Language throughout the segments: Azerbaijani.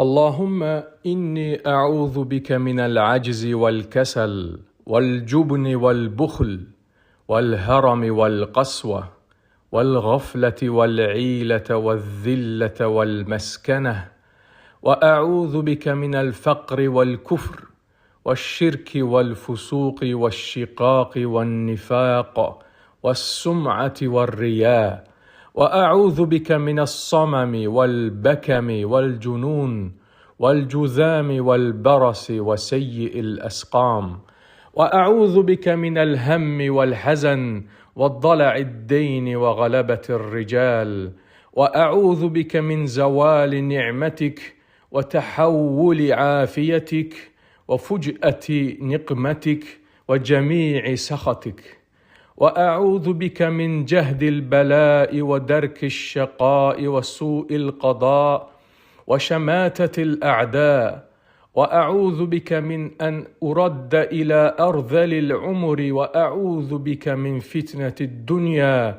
اللهم إني أعوذ بك من العجز والكسل والجبن والبخل والهرم والقسوة والغفلة والعيلة والذلة والمسكنة، وأعوذ بك من الفقر والكفر والشرك والفسوق والشقاق والنفاق والسمعة والرياء، وأعوذ بك من الصمم والبكم والجنون والجذام والبرص وسيء الأسقام، وأعوذ بك من الهم والحزن والضلع الدين وغلبة الرجال، وأعوذ بك من زوال نعمتك وتحول عافيتك وفجأة نقمتك وجميع سخطك، وأعوذ بك من جهد البلاء ودرك الشقاء وسوء القضاء وشماتة الأعداء، وأعوذ بك من أن أرد إلى أرذل العمر، وأعوذ بك من فتنة الدنيا،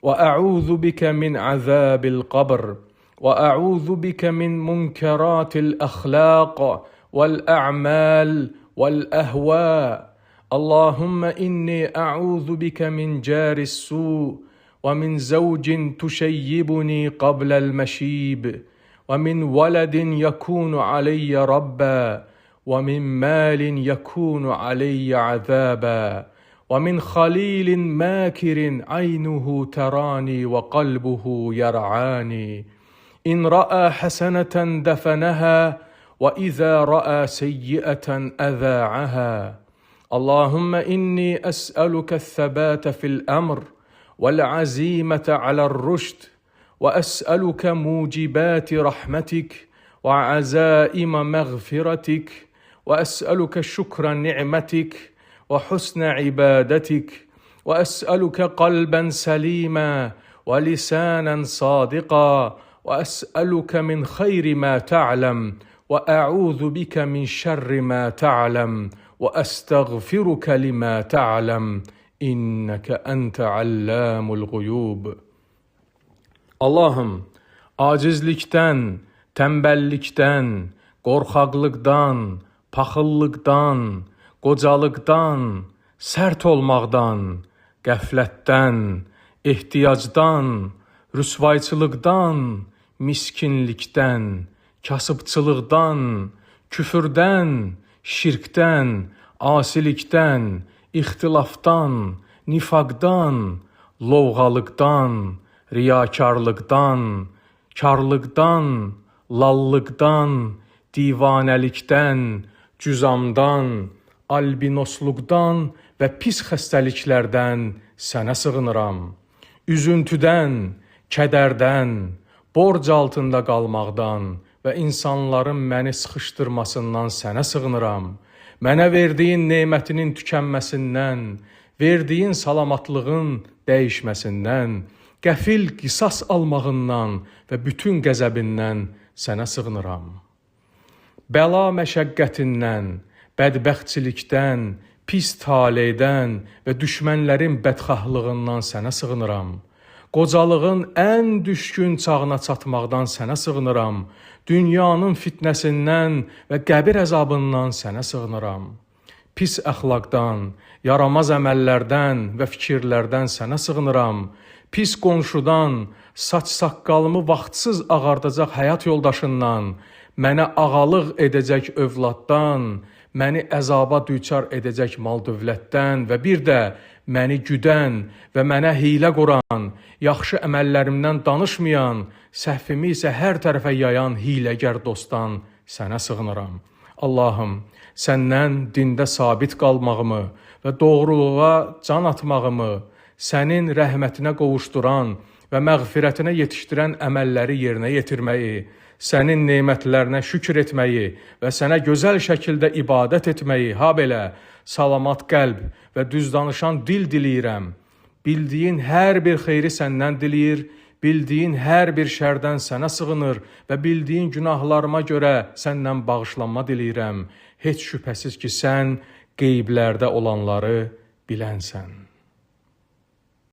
وأعوذ بك من عذاب القبر، وأعوذ بك من منكرات الأخلاق والأعمال والأهواء. اللهم إني أعوذ بك من جار السوء، ومن زوج تشيبني قبل المشيب، ومن ولد يكون علي ربا، ومن مال يكون علي عذابا، ومن خليل ماكر عينه تراني وقلبه يرعاني، إن رأى حسنة دفنها، وإذا رأى سيئة أذاعها. اللهم إني أسألك الثبات في الأمر والعزيمة على الرشد، وأسألك موجبات رحمتك وعزائم مغفرتك، وأسألك شكر نعمتك وحسن عبادتك، وأسألك قلبا سليما ولسانا صادقا، وأسألك من خير ما تعلم، وأعوذ بك من شر ما تعلم، وأستغفرك لما تعلم، إنك أنت علام الغيوب. Allahım, acizlikdən, tənbəllikdən, qorxaqlıqdan, paxıllıqdan, qocalıqdan, sərt olmaqdan, qəflətdən, ehtiyacdan, rüsvayçılıqdan, miskinlikdən, kasıbçılıqdan, küfürdən, şirkdən, asilikdən, ixtilafdan, nifaqdan, lovğalıqdan, riyakarlıqdan, karlıqdan, lallıqdan, divanəlikdən, cüzamdan, albinosluqdan və pis xəstəliklərdən sənə sığınıram. Üzüntüdən, kədərdən, borc altında qalmaqdan və insanların məni sıxışdırmasından sənə sığınıram. Mənə verdiyin nemətinin tükənməsindən, verdiyin salamatlığın dəyişməsindən, qəfil qisas almağından və bütün qəzəbindən sənə sığınıram. Bəla məşəqqətindən, bədbəxtçilikdən, pis taleydən və düşmənlərin bədxahlığından sənə sığınıram. Qocalığın ən düşkün çağına çatmaqdan sənə sığınıram. Dünyanın fitnəsindən və qəbir əzabından sənə sığınıram. Pis əxlaqdan, yaramaz əməllərdən və fikirlərdən sənə sığınıram. Pis qonşudan, saç-saqqalımı vaxtsız ağardacaq həyat yoldaşından, mənə ağalıq edəcək övladdan, məni əzaba düçar edəcək mal-dövlətdən və bir də məni güdən və mənə hiylə quran, yaxşı əməllərimdən danışmayan, səhvimi isə hər tərəfə yayan hiləgər dostdan sənə sığınıram. Allahım, səndən dində sabit qalmağımı və doğruluğa can atmağımı, sənin rəhmətinə qovuşduran və məğfirətinə yetişdirən əməlləri yerinə yetirməyi, sənin nemətlərinə şükür etməyi və sənə gözəl şəkildə ibadət etməyi, habelə salamat qəlb və düz danışan dil diləyirəm. Bildiyin hər bir xeyri səndən diləyir, bildiyin hər bir şərdən sənə sığınır və bildiyin günahlarıma görə səndən bağışlanma diləyirəm. Heç şübhəsiz ki, sən qeyblərdə olanları bilənsən.